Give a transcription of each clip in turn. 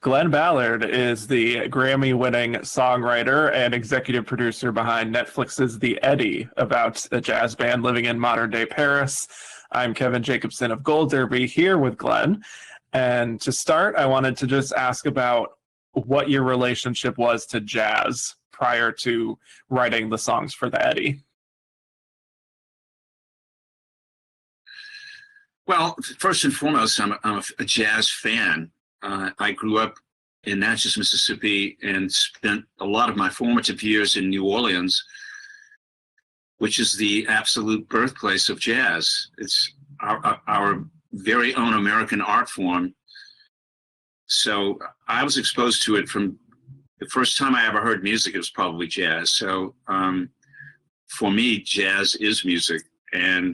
Glen Ballard is the Grammy-winning songwriter and executive producer behind Netflix's The Eddy, about a jazz band living in modern-day Paris. I'm Kevin Jacobsen of Gold Derby, here with Glen. And to start, I wanted to just ask about what your relationship was to jazz prior to writing the songs for The Eddy. Well, first and foremost, I'm a jazz fan. I grew up in Natchez, Mississippi, and spent a lot of my formative years in New Orleans, which is the absolute birthplace of jazz. It's our very own American art form. So I was exposed to it from the first time I ever heard music. It was probably jazz. So for me, jazz is music. And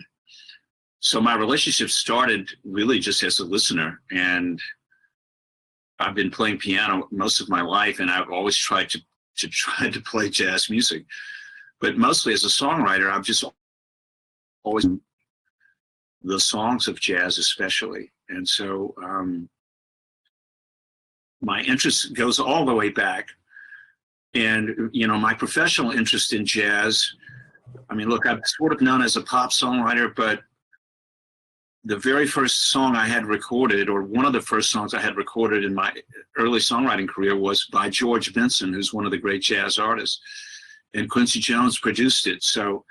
so my relationship started really just as a listener. And I've been playing piano most of my life, and I've always tried to play jazz music. But mostly as a songwriter, I've just always the songs of jazz especially. And so my interest goes all the way back. And, you know, my professional interest in jazz, I mean, look, I'm sort of known as a pop songwriter, but the very first song I had recorded, or one of the first songs I had recorded in my early songwriting career, was by George Benson, who's one of the great jazz artists. And Quincy Jones produced it. So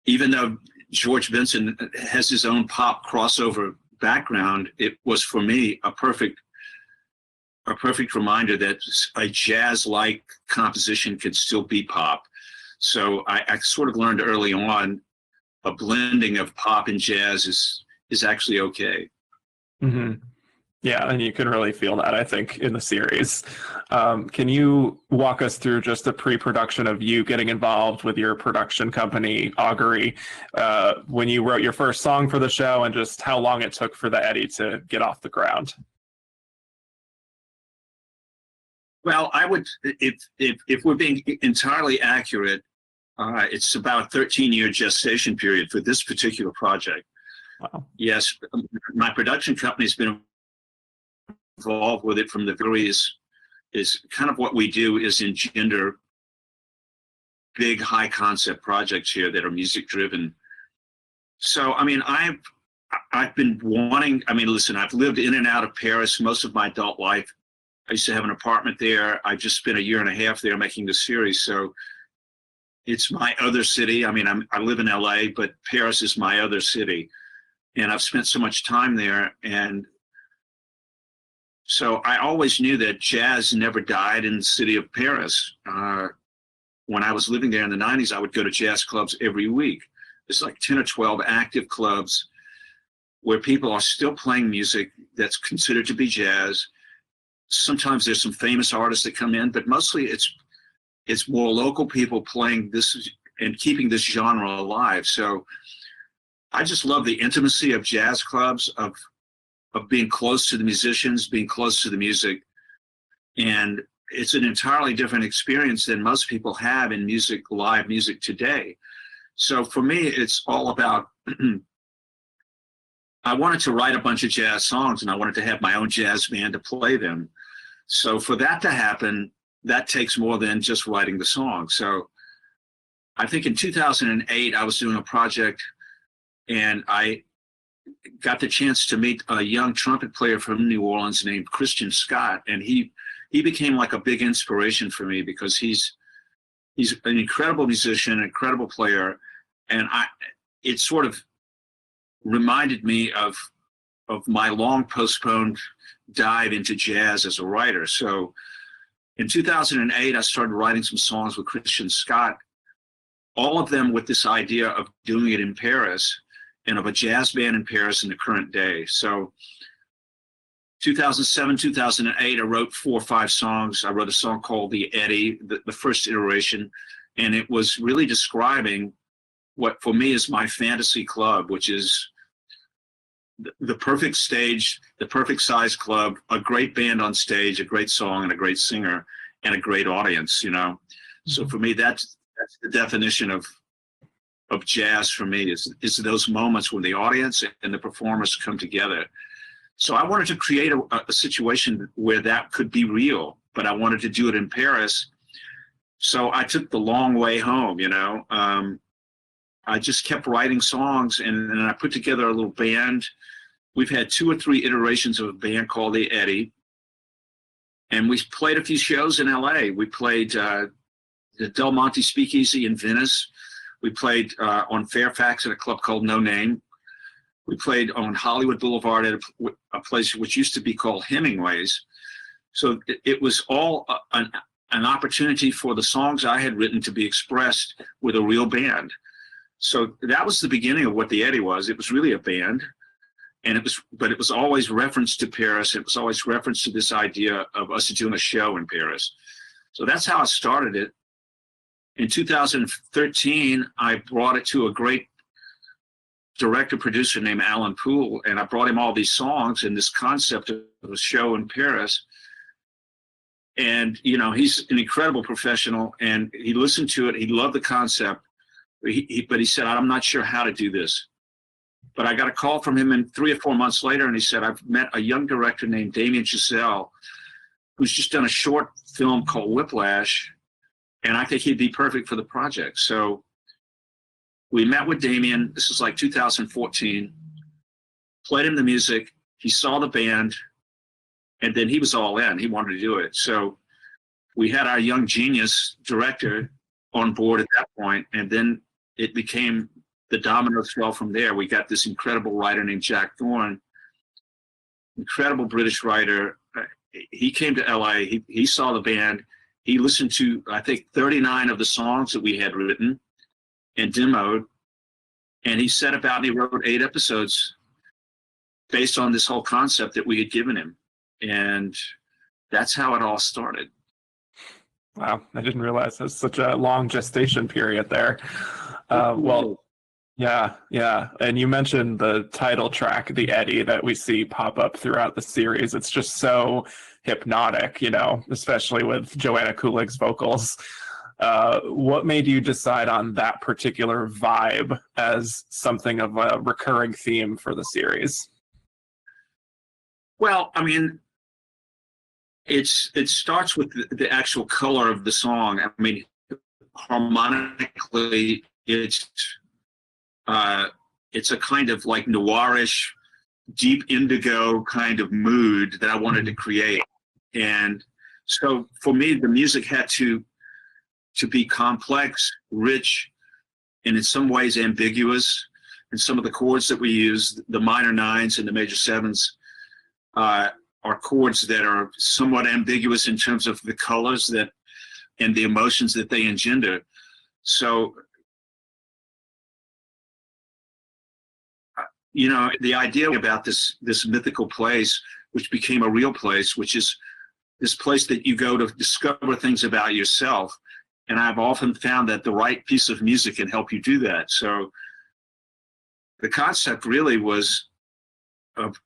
even though George Benson has his own pop crossover background, it was for me a perfect reminder that a jazz-like composition can still be pop. So I sort of learned early on a blending of pop and jazz is actually okay. Mm-hmm. Yeah, and you can really feel that, I think, in the series. Can you walk us through just the pre-production of you getting involved with your production company, Augury, when you wrote your first song for the show, and just how long it took for The Eddy to get off the ground? Well, I would, if we're being entirely accurate, it's about a 13-year gestation period for this particular project. Wow. Yes, my production company's been involved with it from the various, is kind of what we do is engender big high concept projects here that are music driven. So, I mean, I've been wanting, I mean, listen, I've lived in and out of Paris most of my adult life. I used to have an apartment there. I just spent a year and a half there making the series. So it's my other city. I mean, I live in LA, but Paris is my other city. And I've spent so much time there. And so I always knew that jazz never died in the city of Paris. When I was living there in the 90s, I would go to jazz clubs every week. There's like 10 or 12 active clubs where people are still playing music that's considered to be jazz. Sometimes there's some famous artists that come in, but mostly it's more local people playing this and keeping this genre alive. So I just love the intimacy of jazz clubs, of being close to the musicians, being close to the music. And it's an entirely different experience than most people have in music, live music today. So for me, it's all about, I wanted to write a bunch of jazz songs, and I wanted to have my own jazz band to play them. So for that to happen, that takes more than just writing the song. So I think in 2008, I was doing a project, and I got the chance to meet a young trumpet player from New Orleans named Christian Scott. And he became like a big inspiration for me, because he's an incredible musician, an incredible player. And it sort of reminded me of my long postponed dive into jazz as a writer. So in 2008, I started writing some songs with Christian Scott, all of them with this idea of doing it in Paris, and of a jazz band in Paris in the current day. So 2007, 2008, I wrote 4 or 5 songs. I wrote a song called The Eddy, the first iteration, and it was really describing what for me is my fantasy club, which is the perfect stage, the perfect size club, a great band on stage, a great song, and a great singer, and a great audience, you know. So for me, that's the definition of jazz for me, is those moments when the audience and the performers come together. So I wanted to create a situation where that could be real, but I wanted to do it in Paris. So I took the long way home, you know. I just kept writing songs, and I put together a little band. We've had 2 or 3 iterations of a band called The Eddy. And we played a few shows in LA. We played the Del Monte Speakeasy in Venice. We played on Fairfax at a club called No Name. We played on Hollywood Boulevard at a place which used to be called Hemingway's. So it was all an opportunity for the songs I had written to be expressed with a real band. So that was the beginning of what The Eddy was. It was really a band. And it was always reference to Paris. It was always reference to this idea of us doing a show in Paris. So that's how I started it. In 2013, I brought it to a great director-producer named Alan Poole, and I brought him all these songs and this concept of a show in Paris. And, you know, he's an incredible professional, and he listened to it. He loved the concept, but he said, I'm not sure how to do this. But I got a call from him 3 or 4 months later, and he said, I've met a young director named Damien Chazelle, who's just done a short film called Whiplash, and I think he'd be perfect for the project. So we met with Damien. This is like 2014, played him the music. He saw the band, and then he was all in. He wanted to do it. So we had our young genius director on board at that point, and then it became the dominoes fell from there. We got this incredible writer named Jack Thorne, incredible British writer. He came to LA. He saw the band. He listened to, I think, 39 of the songs that we had written and demoed. And he set about and he wrote 8 episodes based on this whole concept that we had given him. And that's how it all started. Wow, I didn't realize there's such a long gestation period there. Well, yeah. And you mentioned the title track, The Eddy, that we see pop up throughout the series. It's just so hypnotic, you know, especially with Joanna Kulig's vocals. What made you decide on that particular vibe as something of a recurring theme for the series? Well, I mean, it starts with the actual color of the song. I mean, harmonically, it's a kind of like noirish, deep indigo kind of mood that I wanted to create. And so for me, the music had to be complex, rich, and in some ways ambiguous. And some of the chords that we use, the minor 9s and the major 7s, are chords that are somewhat ambiguous in terms of the colors that and the emotions that they engender. So, you know, the idea about this mythical place, which became a real place, which is this place that you go to discover things about yourself. And I've often found that the right piece of music can help you do that. So the concept really was of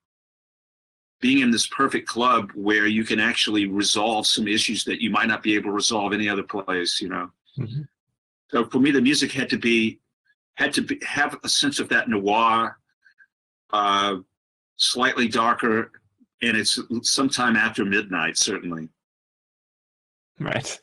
being in this perfect club where you can actually resolve some issues that you might not be able to resolve any other place, you know. Mm-hmm. So for me, the music had to have a sense of that noir, slightly darker, and it's sometime after midnight, certainly. Right.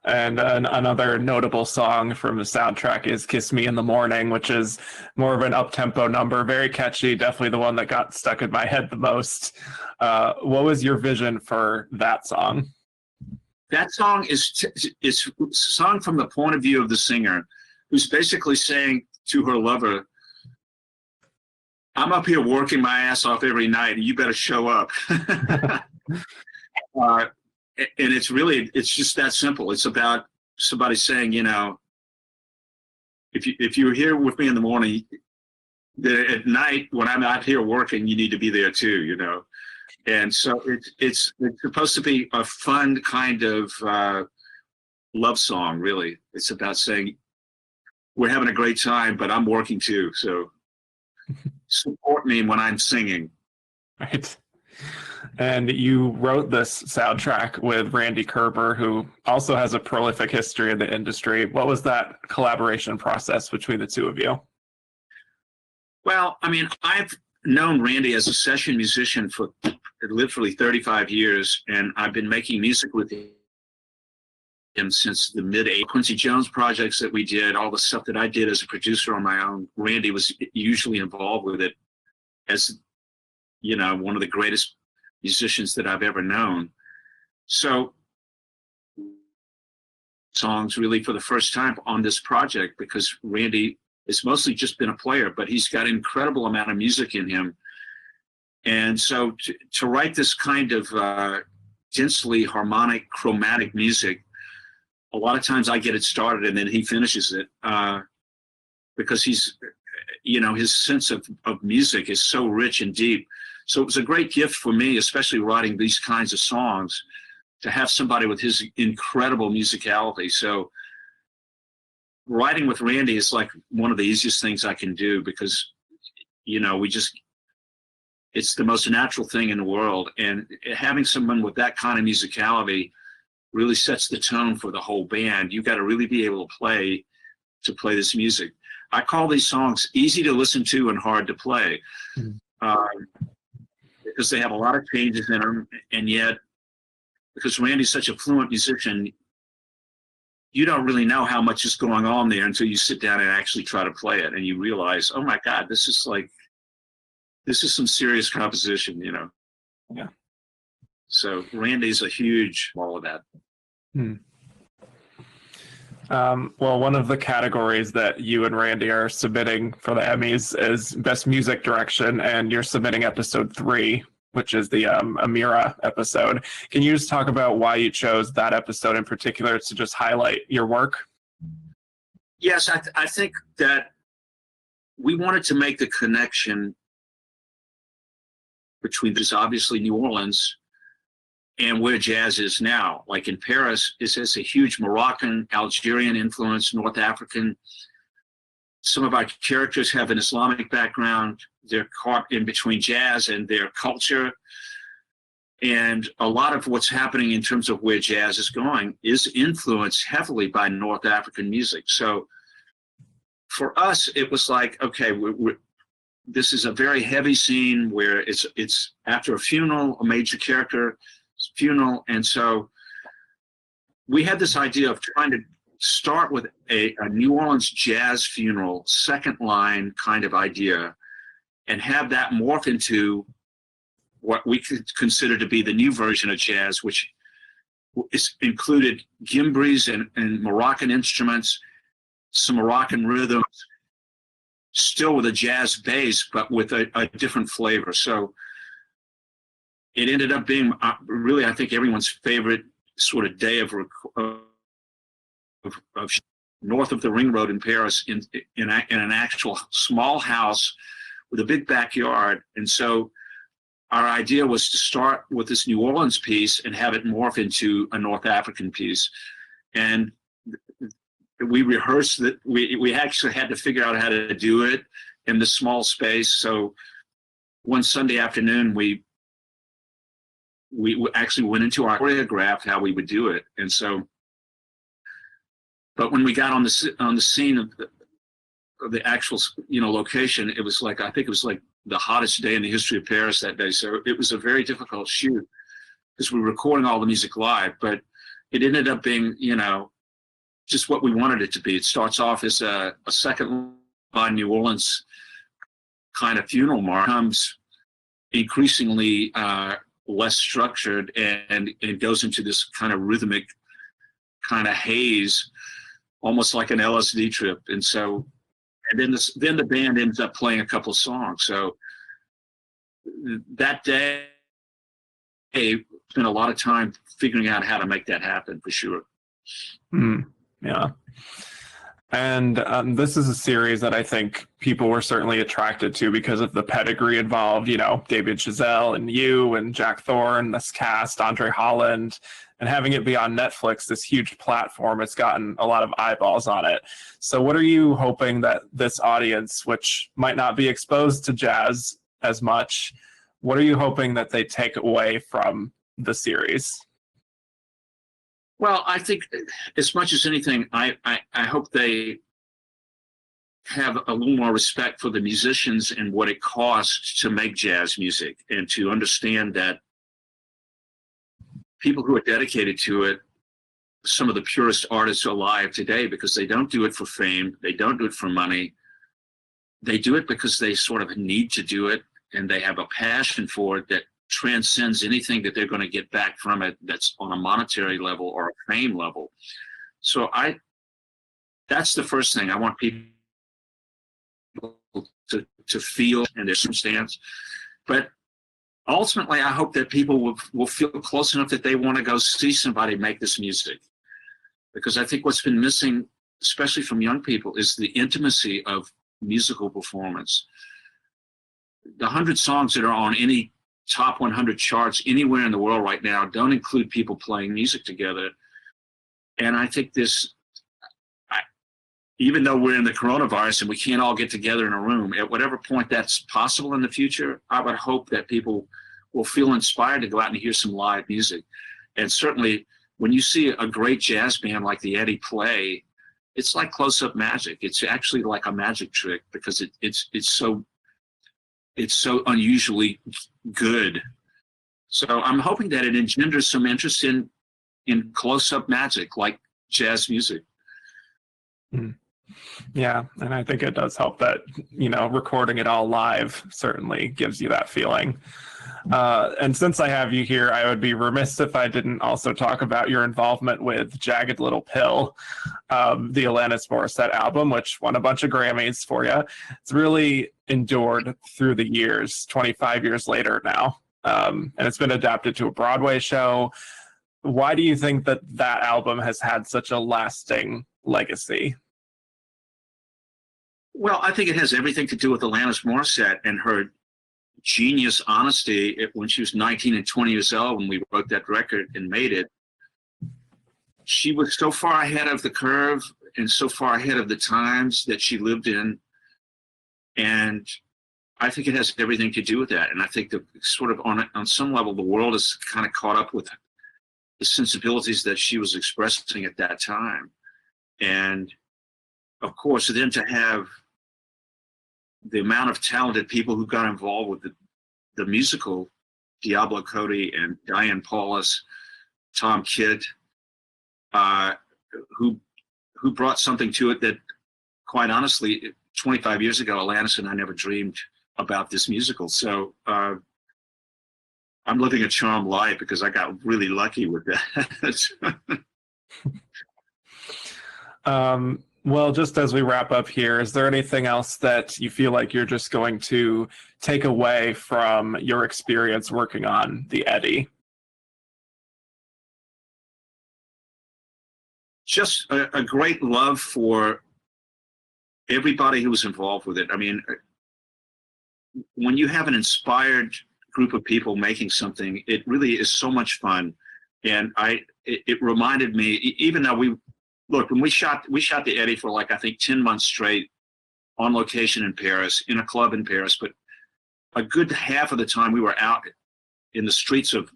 And another notable song from the soundtrack is Kiss Me in the Morning, which is more of an up-tempo number, very catchy, definitely the one that got stuck in my head the most. What was your vision for that song? That song is sung from the point of view of the singer, who's basically saying to her lover, I'm up here working my ass off every night, and you better show up. And it's just that simple. It's about somebody saying, you know, if you're here with me in the morning, at night when I'm out here working, you need to be there too, you know. And so it's supposed to be a fun kind of love song, really. It's about saying we're having a great time, but I'm working too. So support me when I'm singing. Right. And you wrote this soundtrack with Randy Kerber, who also has a prolific history in the industry. What was that collaboration process between the two of you? Well, I mean, known Randy as a session musician for literally 35 years, and I've been making music with him since the mid-80s. Quincy Jones projects that we did, all the stuff that I did as a producer on my own, Randy was usually involved with it as, you know, one of the greatest musicians that I've ever known. So songs really for the first time on this project, because Randy has mostly just been a player, but he's got an incredible amount of music in him. And so to write this kind of densely harmonic, chromatic music, a lot of times I get it started and then he finishes it, because he's, you know, his sense of music is so rich and deep. So it was a great gift for me, especially writing these kinds of songs, to have somebody with his incredible musicality. So writing with Randy is like one of the easiest things I can do, because, you know, it's the most natural thing in the world. And having someone with that kind of musicality really sets the tone for the whole band. You've got to really be able to play this music. I call these songs easy to listen to and hard to play, because they have a lot of changes in them. And yet, because Randy's such a fluent musician, you don't really know how much is going on there until you sit down and actually try to play it. And you realize, oh my God, this is some serious composition, you know? Yeah. So Randy's a huge all of that. Well, one of the categories that you and Randy are submitting for the Emmys is Best Music Direction, and you're submitting episode 3, which is the Amira episode. Can you just talk about why you chose that episode in particular to just highlight your work? Yes, I think that we wanted to make the connection between this, obviously, New Orleans and where jazz is now. Like in Paris, it has a huge Moroccan, Algerian influence, North African. Some of our characters have an Islamic background. They're caught in between jazz and their culture. And a lot of what's happening in terms of where jazz is going is influenced heavily by North African music. So for us, it was like, okay, this is a very heavy scene where it's after a funeral, a major character funeral. And so we had this idea of trying to start with a New Orleans jazz funeral, second line kind of idea, and have that morph into what we could consider to be the new version of jazz, which included gimbris and Moroccan instruments, some Moroccan rhythms, still with a jazz bass, but with a different flavor. So it ended up being really, I think, everyone's favorite sort of day of north of the Ring Road in Paris, in an actual small house with a big backyard. And so our idea was to start with this New Orleans piece and have it morph into a North African piece. And we rehearsed that. We actually had to figure out how to do it in this small space. So one Sunday afternoon, we actually went into our choreograph how we would do it. And so, but when we got on the scene of the actual, you know, location, it was like, I think it was like the hottest day in the history of Paris that day. So it was a very difficult shoot because we were recording all the music live, but it ended up being, you know, just what we wanted it to be. It starts off as a second line New Orleans kind of funeral march, becomes increasingly less structured, and it goes into this kind of rhythmic kind of haze, almost like an LSD trip. And so, and then the band ends up playing a couple of songs. So that day, spent a lot of time figuring out how to make that happen, for sure. Yeah. And this is a series that I think people were certainly attracted to because of the pedigree involved, you know, David Chazelle and you and Jack Thorne, this cast, Andre Holland, and having it be on Netflix, this huge platform, it's gotten a lot of eyeballs on it. So what are you hoping that this audience, which might not be exposed to jazz as much, what are you hoping that they take away from the series? Well, I think as much as anything, I hope they have a little more respect for the musicians and what it costs to make jazz music, and to understand that people who are dedicated to it, some of the purest artists alive today, because they don't do it for fame, they don't do it for money, they do it because they sort of need to do it, and they have a passion for it that transcends anything that they're going to get back from it that's on a monetary level or a fame level. So that's the first thing I want people to feel in their circumstance. But ultimately, I hope that people will feel close enough that they want to go see somebody make this music. Because I think what's been missing, especially from young people, is the intimacy of musical performance. The 100 songs that are on any top 100 charts anywhere in the world right now don't include people playing music together. And I think even though we're in the coronavirus and we can't all get together in a room, at whatever point that's possible in the future, I would hope that people will feel inspired to go out and hear some live music. And certainly when you see a great jazz band like the Eddy play, it's like close-up magic. It's actually like a magic trick, because it's so unusually good. So I'm hoping that it engenders some interest in close-up magic, like jazz music. Yeah, and I think it does help that, recording it all live certainly gives you that feeling. And since I have you here, I would be remiss if I didn't also talk about your involvement with Jagged Little Pill, the Alanis Morissette album, which won a bunch of Grammys for you. It's really endured through the years, 25 years later now, and it's been adapted to a Broadway show. Why do you think that album has had such a lasting legacy? Well, I think it has everything to do with Alanis Morissette and her genius honesty when she was 19 and 20 years old when we wrote that record and made it. She was so far ahead of the curve and so far ahead of the times that she lived in. And I think it has everything to do with that. And I think that sort of on some level, the world is kind of caught up with the sensibilities that she was expressing at that time. And of course, then to have the amount of talented people who got involved with the musical, Diablo Cody and Diane Paulus, Tom Kidd, who brought something to it that, quite honestly, 25 years ago, Alanis and I never dreamed about this musical. So I'm living a charmed life because I got really lucky with that. Well, just as we wrap up here, is there anything else that you feel like you're just going to take away from your experience working on the Eddy? Just a great love for everybody who was involved with it. I mean, when you have an inspired group of people making something, it really is so much fun. And it reminded me, even though when we shot the Eddy for I think 10 months straight on location in Paris, in a club in Paris, but a good half of the time we were out in the streets of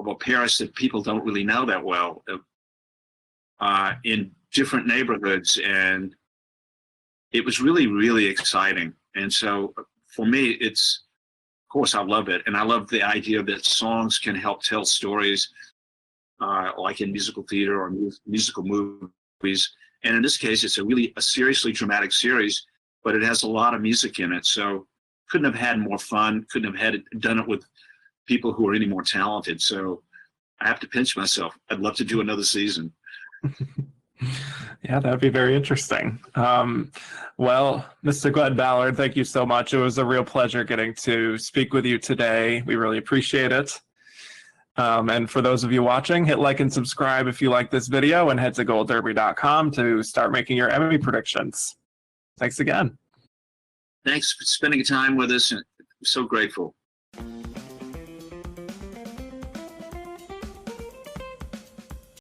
a Paris that people don't really know that well, in different neighborhoods, and it was really, really exciting. And so for me, of course I love it, and I love the idea that songs can help tell stories, like in musical theater or musical movies. And in this case, it's a seriously dramatic series, but it has a lot of music in it. So couldn't have had more fun, couldn't have done it with people who are any more talented. So I have to pinch myself. I'd love to do another season. Yeah, that'd be very interesting. Well, Mr. Glen Ballard, thank you so much. It was a real pleasure getting to speak with you today. We really appreciate it. And for those of you watching, hit like and subscribe if you like this video, and head to goldderby.com to start making your Emmy predictions. Thanks again. Thanks for spending time with us. I'm so grateful.